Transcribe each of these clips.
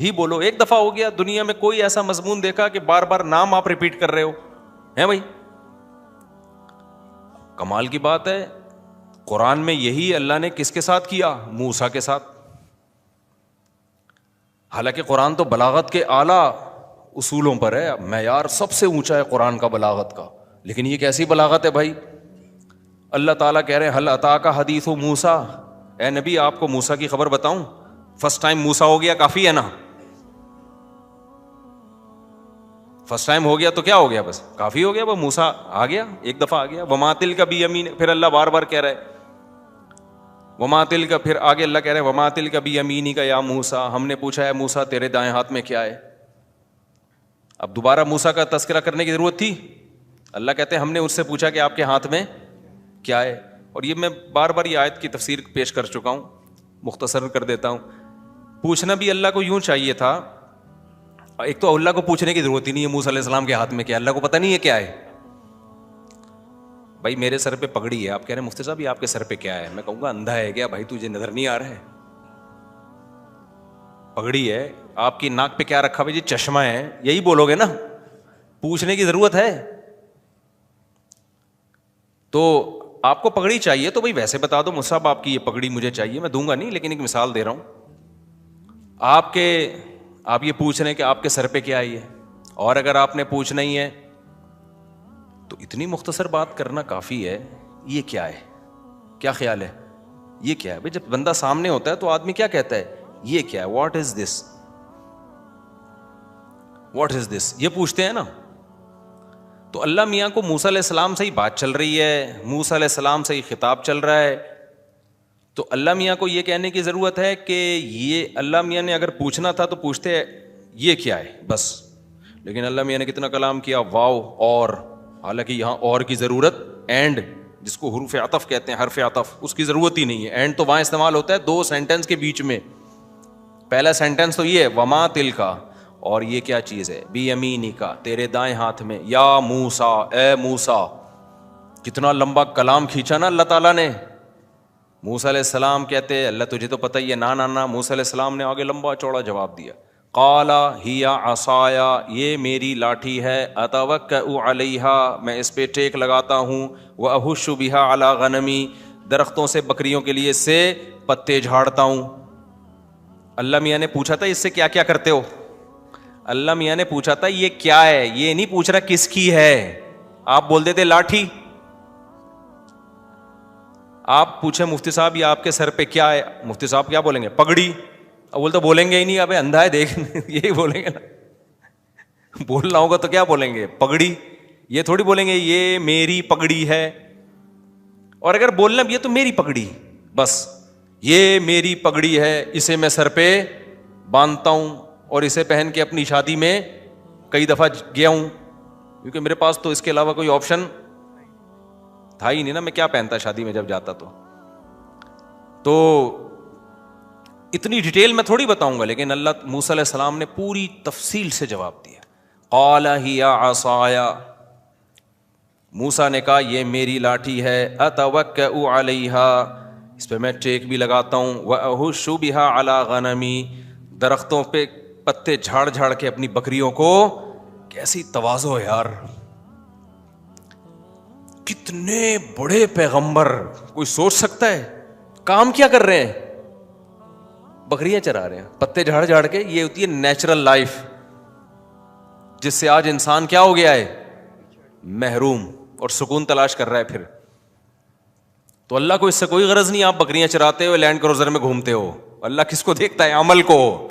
ہی بولو. ایک دفعہ ہو گیا. دنیا میں کوئی ایسا مضمون دیکھا کہ بار بار نام آپ ریپیٹ کر رہے ہو ہیں بھائی؟ کمال کی بات ہے, قرآن میں یہی اللہ نے کس کے ساتھ کیا؟ موسیٰ کے ساتھ. حالانکہ قرآن تو بلاغت کے اعلیٰ اصولوں پر ہے, معیار سب سے اونچا ہے قرآن کا بلاغت کا, لیکن یہ کیسی بلاغت ہے بھائی؟ اللہ تعالیٰ کہہ رہے ہیں ہل اتاک حدیث موسیٰ, اے نبی آپ کو موسیٰ کی خبر بتاؤں. فرسٹ ٹائم موسیٰ ہو گیا کافی ہے نا, فرسٹ ٹائم ہو گیا تو کیا ہو گیا, بس کافی ہو گیا, وہ موسیٰ آ گیا, ایک دفعہ آ گیا. وما تلک بیمین, پھر اللہ بار بار کہہ رہا ہے وما تلک, پھر آگے اللہ کہہ رہے ہیں وما تلک بیمینک یا موسیٰ, ہم نے پوچھا ہے موسیٰ تیرے دائیں ہاتھ میں کیا ہے. اب دوبارہ موسیٰ کا تذکرہ کرنے کی ضرورت تھی؟ اللہ کہتے ہیں ہم نے اس سے پوچھا کہ آپ کے ہاتھ میں کیا ہے. اور یہ میں بار بار یہ آیت کی تفسیر پیش کر چکا ہوں, مختصر کر دیتا ہوں. پوچھنا بھی اللہ کو یوں چاہیے تھا, ایک تو اللہ کو پوچھنے کی ضرورت ہی نہیں ہے موسیٰ علیہ السلام کے ہاتھ میں کیا, اللہ کو پتہ نہیں ہے کیا ہے. بھائی میرے سر پہ پگڑی ہے, آپ کہہ رہے ہیں مفتی صاحب یہ آپ کے سر پہ کیا ہے, میں کہوں گا اندھا ہے کیا بھائی, تجھے نظر نہیں آ رہا ہے؟ پگڑی ہے. آپ کی ناک پہ کیا رکھا بھائی؟ جی چشمہ ہے, یہی بولو گے نا, پوچھنے کی ضرورت ہے. تو آپ کو پگڑی چاہیے تو بھائی ویسے بتا دو مصعب آپ کی یہ پگڑی مجھے چاہیے, میں دوں گا نہیں, لیکن ایک مثال دے رہا ہوں. آپ یہ پوچھ رہے ہیں کہ آپ کے سر پہ کیا ہے یہ, اور اگر آپ نے پوچھنا ہی ہے تو اتنی مختصر بات کرنا کافی ہے. یہ کیا ہے, کیا خیال ہے, یہ کیا ہے؟ بھائی جب بندہ سامنے ہوتا ہے تو آدمی کیا کہتا ہے, یہ کیا ہے, what is this, what is دس, یہ پوچھتے ہیں نا. تو اللہ میاں کو موسیٰ علیہ السلام سے ہی بات چل رہی ہے, موسیٰ علیہ السلام سے ہی خطاب چل رہا ہے, تو اللہ میاں کو یہ کہنے کی ضرورت ہے کہ یہ اللہ میاں نے اگر پوچھنا تھا تو پوچھتے یہ کیا ہے بس. لیکن اللہ میاں نے کتنا کلام کیا, واو, اور, حالانکہ یہاں اور کی ضرورت, اینڈ جس کو حروف عطف کہتے ہیں, حرف عطف, اس کی ضرورت ہی نہیں ہے. اینڈ تو وہاں استعمال ہوتا ہے دو سینٹنس کے بیچ میں. پہلا سینٹنس تو یہ ہے وما تلکا, اور یہ کیا چیز ہے, بیمینک, تیرے دائیں ہاتھ میں, یا موسیٰ, اے موسیٰ. کتنا لمبا کلام کھینچا نا اللہ تعالیٰ نے. موسیٰ علیہ السلام کہتے اللہ تجھے تو پتہ ہی ہے, نا نا نا. موسیٰ علیہ السلام نے آگے لمبا چوڑا جواب دیا. قال ہی عصایا, یہ میری لاٹھی ہے, اتوکأ علیہا, میں اس پہ ٹیک لگاتا ہوں, واہش بہا علی غنمی, درختوں سے بکریوں کے لیے اس سے پتے جھاڑتا ہوں. اللہ میاں نے پوچھا تھا اس سے کیا کیا کرتے ہو, اللہ میاں نے پوچھا تھا یہ کیا ہے, یہ نہیں پوچھ رہا کس کی ہے. آپ بول دیتے لاٹھی. آپ پوچھیں مفتی صاحب یہ آپ کے سر پہ کیا ہے, مفتی صاحب کیا بولیں گے, پگڑی. اب تو بولیں گے ہی نہیں, ابے اندھا ہے دیکھ, یہی بولیں گے نا. بولنا ہوگا تو کیا بولیں گے, پگڑی. یہ تھوڑی بولیں گے یہ میری پگڑی ہے. اور اگر بولنا بھی ہے تو میری پگڑی, بس یہ میری پگڑی ہے, اسے میں سر پہ باندھتا ہوں, اور اسے پہن کے اپنی شادی میں کئی دفعہ گیا ہوں, کیونکہ میرے پاس تو اس کے علاوہ کوئی آپشن تھا ہی نہیں نا, میں کیا پہنتا شادی میں جب جاتا تو اتنی ڈیٹیل میں تھوڑی بتاؤں گا. لیکن اللہ موسیٰ علیہ السلام نے پوری تفصیل سے جواب دیا. قال ہی عصایا, موسیٰ نے کہا یہ میری لاٹھی ہے, اتوکأ علیہا, اس پہ میں ٹیک بھی لگاتا ہوں, واہش بہا علی غنمی, درختوں پہ پتے جھاڑ جھاڑ کے اپنی بکریوں کو. کیسی تواضع ہے یار, کتنے بڑے پیغمبر, کوئی سوچ سکتا ہے. کام کیا کر رہے ہیں, بکریاں چرا رہے ہیں, پتے جھاڑ جھاڑ کے. یہ ہوتی ہے نیچرل لائف, جس سے آج انسان کیا ہو گیا ہے, محروم, اور سکون تلاش کر رہا ہے پھر. تو اللہ کو اس سے کوئی غرض نہیں آپ بکریاں چراتے ہو, لینڈ کروزر میں گھومتے ہو. اللہ کس کو دیکھتا ہے, عمل کو.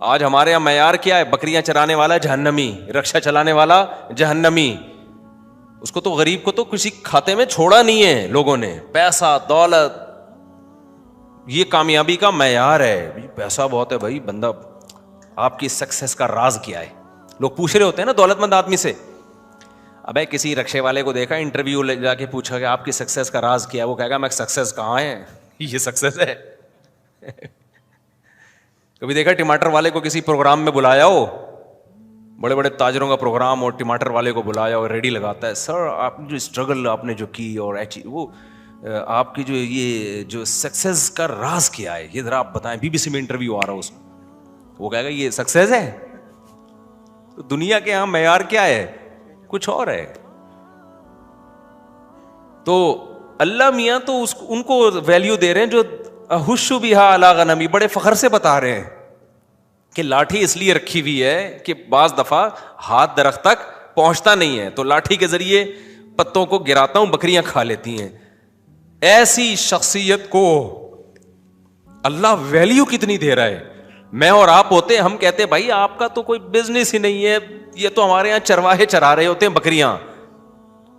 آج ہمارے یہاں معیار کیا ہے, بکریاں چرانے والا جہنمی, رکشا چلانے والا جہنمی. اس کو تو غریب کو تو کسی کھاتے میں چھوڑا نہیں ہے لوگوں نے. پیسہ دولت یہ کامیابی کا معیار ہے. پیسہ بہت ہے بھائی, بندہ آپ کی سکسیس کا راز کیا ہے. لوگ پوچھ رہے ہوتے ہیں نا دولت مند آدمی سے, ابے کسی رکشے والے کو دیکھا, انٹرویو لے جا کے پوچھا کہ آپ کی سکسیس کا راز کیا ہے, وہ کہے گا میں سکسیس کہاں ہے, یہ سکسیس ہے. کبھی دیکھا ٹماٹر والے کو کسی پروگرام میں بلایا ہو, بڑے بڑے تاجروں کا پروگرام, اور ٹماٹر والے کو بلایا اور ریڈی لگاتا ہے, سر آپ جو اسٹرگل آپ نے جو کی اور وہ آپ کی جو یہ جو سکسیس کا راز کیا ہے یہ ذرا آپ بتائیں. بی بی سی میں انٹرویو آ رہا ہو اس میں, وہ کہے گا یہ سکسیس ہے. تو دنیا کے یہاں معیار کیا ہے؟ کچھ اور ہے. تو اللہ میاں تو ان کو ویلیو دے رہے ہیں جو احش بہا علی غنمی, بڑے فخر سے بتا رہے ہیں کہ لاٹھی اس لیے رکھی ہوئی ہے کہ بعض دفعہ ہاتھ درخت تک پہنچتا نہیں ہے تو لاٹھی کے ذریعے پتوں کو گراتا ہوں, بکریاں کھا لیتی ہیں. ایسی شخصیت کو اللہ ویلیو کتنی دے رہا ہے. میں اور آپ ہوتے ہم کہتے بھائی آپ کا تو کوئی بزنس ہی نہیں ہے, یہ تو ہمارے یہاں چرواہے چرا رہے ہوتے ہیں بکریاں,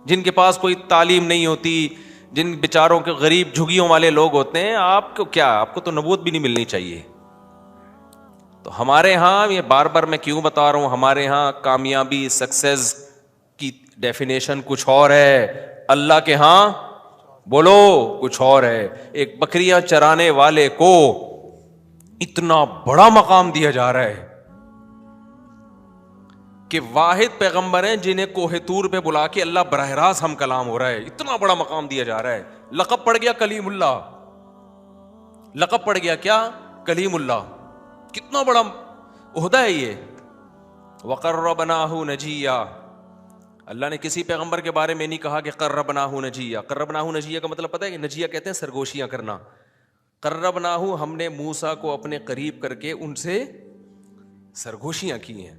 جن کے پاس کوئی تعلیم نہیں ہوتی, جن بیچاروں کے غریب جھگیوں والے لوگ ہوتے ہیں. آپ کو کیا, آپ کو تو نبوت بھی نہیں ملنی چاہیے. تو ہمارے ہاں, یہ بار بار میں کیوں بتا رہا ہوں, ہمارے ہاں کامیابی سکسیس کی ڈیفینیشن کچھ اور ہے, اللہ کے ہاں بولو کچھ اور ہے. ایک بکریاں چرانے والے کو اتنا بڑا مقام دیا جا رہا ہے کہ واحد پیغمبر ہیں جنہیں کوہ طور پہ بلا کے اللہ براہ راست ہم کلام ہو رہا ہے. اتنا بڑا مقام دیا جا رہا ہے. لقب پڑ گیا کلیم اللہ, لقب پڑ گیا کیا؟ کلیم اللہ. کتنا بڑا عہدہ ہے یہ. وقربناہ نجیہ, اللہ نے کسی پیغمبر کے بارے میں نہیں کہا کہ قربناہ نجیہ. قربناہ نجیہ کا مطلب پتہ ہے کہ نجیہ کہتے ہیں سرگوشیاں کرنا. قربناہ, ہم نے موسیٰ کو اپنے قریب کر کے ان سے سرگوشیاں کی ہیں.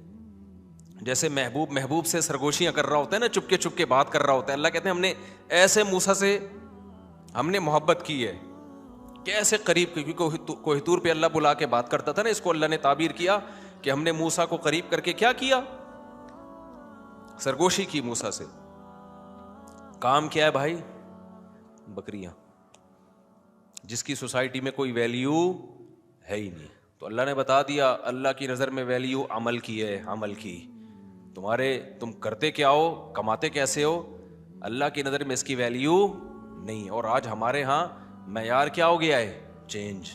جیسے محبوب سے سرگوشیاں کر رہا ہوتا ہے نا, چپکے چپکے بات کر رہا ہوتا ہے. اللہ کہتے ہیں ہم نے ایسے موسیٰ سے ہم نے محبت کی ہے کہ ایسے قریب, کیونکہ کوہ طور پہ اللہ بلا کے بات کرتا تھا نا, اس کو اللہ نے تعبیر کیا کہ ہم نے موسیٰ کو قریب کر کے کیا کیا؟ سرگوشی کی موسیٰ سے. کام کیا ہے بھائی؟ بکریاں, جس کی سوسائٹی میں کوئی ویلیو ہے ہی نہیں. تو اللہ نے بتا دیا اللہ کی نظر میں ویلیو عمل کی ہے, عمل کی. تم کرتے کیا ہو, کماتے کیسے ہو, اللہ کی نظر میں اس کی ویلیو نہیں. اور آج ہمارے ہاں معیار کیا ہو گیا ہے؟ چینج.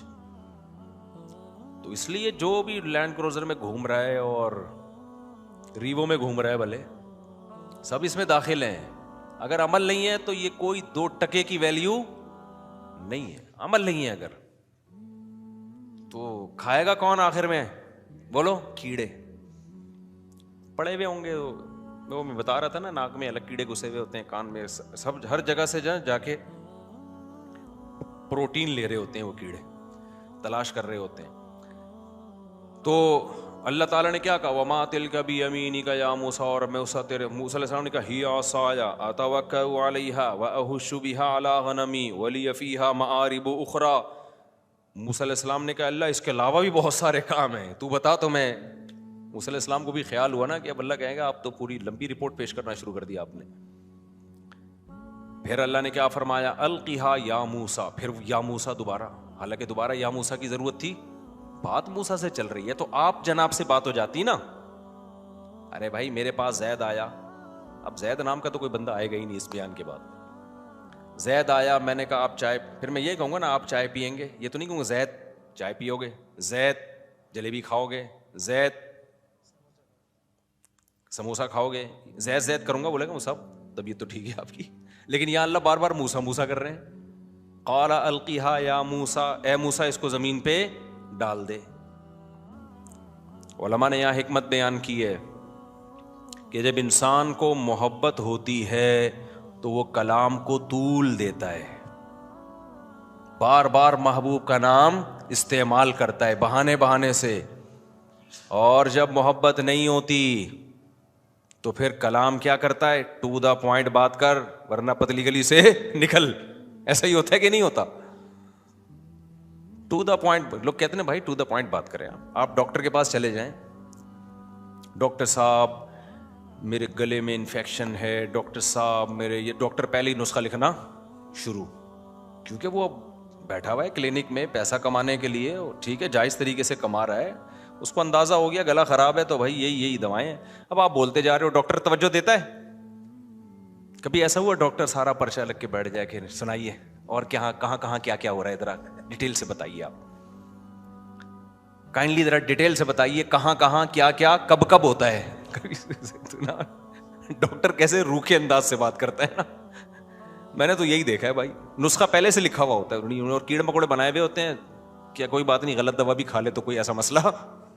تو اس لیے جو بھی لینڈ کروزر میں گھوم رہا ہے اور ریوو میں گھوم رہا ہے, بھلے سب اس میں داخل ہیں, اگر عمل نہیں ہے تو یہ کوئی 2 ٹکے کی ویلیو نہیں ہے. عمل نہیں ہے اگر, تو کھائے گا کون آخر میں؟ بولو, کیڑے پڑے ہوئے ہوں گے. وہ میں بتا رہا تھا نا, ناک میں الگ کیڑے گھسے ہوئے ہوتے ہیں, کان میں, سب ہر جگہ سے جا کے پروٹین لے رہے ہوتے ہیں, وہ کیڑے تلاش کر رہے ہوتے ہیں. تو اللہ تعالیٰ نے کیا کہا؟ وما تلک بیمینک یا موسیٰ, اور میں موسیٰ علیہ السلام نے کہا ہی عصای اتوکأ علیہا واہش بہا علی غنمی ولی فیہا مآرب اخری. موسیٰ علیہ السلام نے کہا اللہ اس کے علاوہ بھی بہت سارے کام ہیں, تو بتا. تو میں موسیٰ علیہ السلام کو بھی خیال ہوا نا کہ اب اللہ کہے گا آپ تو پوری لمبی رپورٹ پیش کرنا شروع کر دیا آپ نے. پھر اللہ نے کیا فرمایا؟ القیہا یا موسیٰ. پھر یا موسیٰ دوبارہ, حالانکہ دوبارہ یا موسیٰ کی ضرورت تھی, بات موسیٰ سے چل رہی ہے تو آپ جناب سے بات ہو جاتی نا. ارے بھائی میرے پاس زید آیا, اب زید نام کا تو کوئی بندہ آئے گا ہی نہیں اس بیان کے بعد. زید آیا, میں نے کہا آپ چائے, پھر میں یہ کہوں گا نا آپ چائے پیئیں گے, یہ تو نہیں کہوں گا زید چائے پیو گے, زید جلیبی کھاؤ گے, زید سموسہ کھاؤ گے, زید زید کروں گا, بولے گا صاحب طبیعت تو ٹھیک ہے آپ کی. لیکن یا اللہ بار بار موسیٰ موسیٰ کر رہے ہیں. قال القیہا یا موسیٰ, اے موسیٰ اس کو زمین پہ ڈال دے. علماء نے یہاں حکمت بیان کی ہے کہ جب انسان کو محبت ہوتی ہے تو وہ کلام کو طول دیتا ہے, بار بار محبوب کا نام استعمال کرتا ہے بہانے سے. اور جب محبت نہیں ہوتی تو پھر کلام کیا کرتا ہے؟ ٹو دا پوائنٹ بات کر ورنہ پتلی گلی سے نکل. ایسا ہی ہوتا ہے کہ نہیں ہوتا؟ To the point. لوگ کہتے ہیں بھائی ٹو دا پوائنٹ بات کریں. آپ ڈاکٹر کے پاس چلے جائیں, ڈاکٹر صاحب میرے گلے میں انفیکشن ہے, ڈاکٹر صاحب میرے یہ, ڈاکٹر پہلے ہی نسخہ لکھنا شروع, کیونکہ وہ بیٹھا ہوا ہے کلینک میں پیسہ کمانے کے لیے, ٹھیک ہے جائز طریقے سے کما رہا ہے, اس کو اندازہ ہو گیا گلا خراب ہے تو بھائی یہی دوائیں ہیں. اب آپ بولتے جا رہے ہو, ڈاکٹر توجہ دیتا ہے؟ کبھی ایسا ہوا ڈاکٹر سارا پرچہ لگ کے بیٹھ جائے کہ سنائیے اور کہاں کیا ہو رہا ہے, ذرا ڈیٹیل سے بتائیے, آپ کائنڈلی ذرا ڈیٹیل سے بتائیے کہاں کیا کب ہوتا ہے. ڈاکٹر کیسے روکھے انداز سے بات کرتا ہے نا, میں نے تو یہی دیکھا ہے بھائی. نسخہ پہلے سے لکھا ہوا ہوتا ہے اور کیڑے مکوڑے بنائے ہوئے ہوتے ہیں, کیا کوئی بات نہیں غلط دوا بھی کھا لے تو کوئی ایسا مسئلہ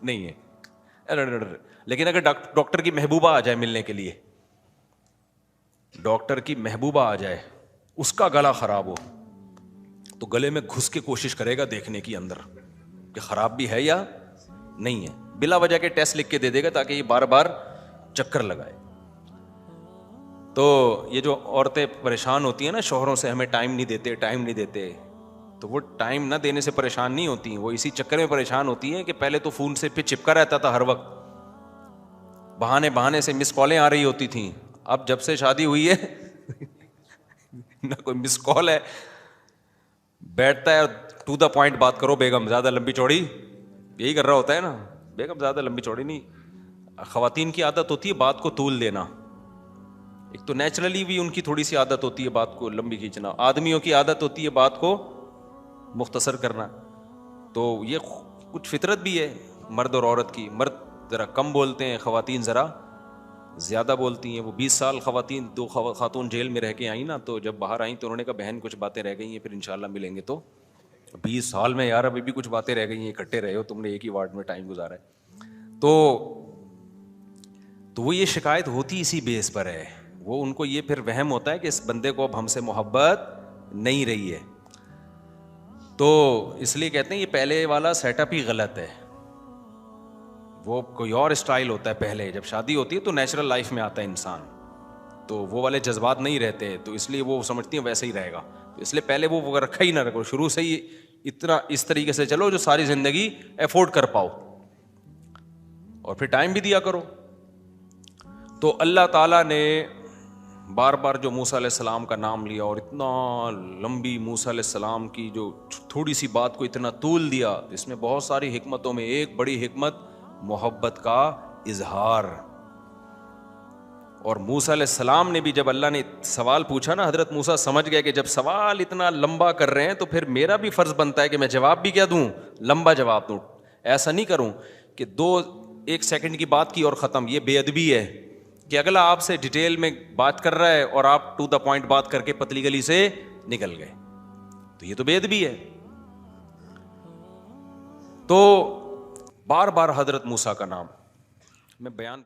نہیں ہے. لیکن اگر ڈاکٹر کی محبوبہ آ جائے ملنے کے لیے, ڈاکٹر کی محبوبہ آ جائے, اس کا گلا خراب ہو تو گلے میں گھس کے کوشش کرے گا دیکھنے کی اندر کہ خراب بھی ہے یا نہیں ہے, بلا وجہ کے ٹیسٹ لکھ کے دے دے گا تاکہ یہ بار بار چکر لگائے. تو یہ جو عورتیں پریشان ہوتی ہیں نا شوہروں سے, ہمیں ٹائم نہیں دیتے, تو وہ ٹائم نہ دینے سے پریشان نہیں ہوتی ہیں, وہ اسی چکر میں پریشان ہوتی ہیں کہ پہلے تو فون سے پہ چپکا رہتا تھا ہر وقت, بہانے سے مس کالیں آ رہی ہوتی تھیں. اب جب سے شادی ہوئی ہے نہ کوئی مس کال ہے, بیٹھتا ہے ٹو دا پوائنٹ بات کرو بیگم, زیادہ لمبی چوڑی, یہی کر رہا ہوتا ہے نا بیگم, زیادہ لمبی چوڑی نہیں. خواتین کی عادت ہوتی ہے بات کو طول دینا, ایک تو نیچرلی بھی ان کی تھوڑی سی عادت ہوتی ہے بات کو لمبی کھینچنا, آدمیوں کی عادت ہوتی ہے بات کو مختصر کرنا. تو یہ کچھ فطرت بھی ہے مرد اور عورت کی, مرد ذرا کم بولتے ہیں, خواتین ذرا زیادہ بولتی ہیں. وہ 20 سال خواتین, 2 خاتون جیل میں رہ کے آئیں نا, تو جب باہر آئیں تو انہوں نے کہا بہن کچھ باتیں رہ گئی ہیں, پھر انشاءاللہ ملیں گے. تو 20 سال میں یار ابھی بھی کچھ باتیں رہ گئی ہیں, اکٹھے رہے ہو تم نے, ایک ہی وارڈ میں ٹائم گزارا ہے. تو وہ یہ شکایت ہوتی اسی بیس پر ہے, وہ ان کو یہ پھر وہم ہوتا ہے کہ اس بندے کو اب ہم سے محبت نہیں رہی ہے. تو اس لیے کہتے ہیں یہ پہلے والا سیٹ اپ ہی غلط ہے, وہ کوئی اور اسٹائل ہوتا ہے پہلے, جب شادی ہوتی ہے تو نیچرل لائف میں آتا ہے انسان, تو وہ والے جذبات نہیں رہتے, تو اس لیے وہ سمجھتی ہیں ویسے ہی رہے گا. تو اس لیے پہلے وہ رکھا ہی نہ رکھو, شروع سے ہی اتنا اس طریقے سے چلو جو ساری زندگی افورڈ کر پاؤ, اور پھر ٹائم بھی دیا کرو. تو اللہ تعالیٰ نے بار بار جو موسیٰ علیہ السلام کا نام لیا, اور اتنا لمبی موسیٰ علیہ السلام کی جو تھوڑی سی بات کو اتنا طول دیا, اس میں بہت ساری حکمتوں میں ایک بڑی حکمت محبت کا اظہار. اور موسیٰ علیہ السلام نے بھی جب اللہ نے سوال پوچھا نا, حضرت موسیٰ سمجھ گئے کہ جب سوال اتنا لمبا کر رہے ہیں تو پھر میرا بھی فرض بنتا ہے کہ میں جواب بھی کیا دوں, لمبا جواب دوں. ایسا نہیں کروں کہ 1 سیکنڈ کی بات کی اور ختم, یہ بے ادبی ہے کہ اگلا آپ سے ڈیٹیل میں بات کر رہا ہے اور آپ ٹو دا پوائنٹ بات کر کے پتلی گلی سے نکل گئے, تو یہ تو بے ادبی ہے. تو بار بار حضرت موسیٰ کا نام میں بیان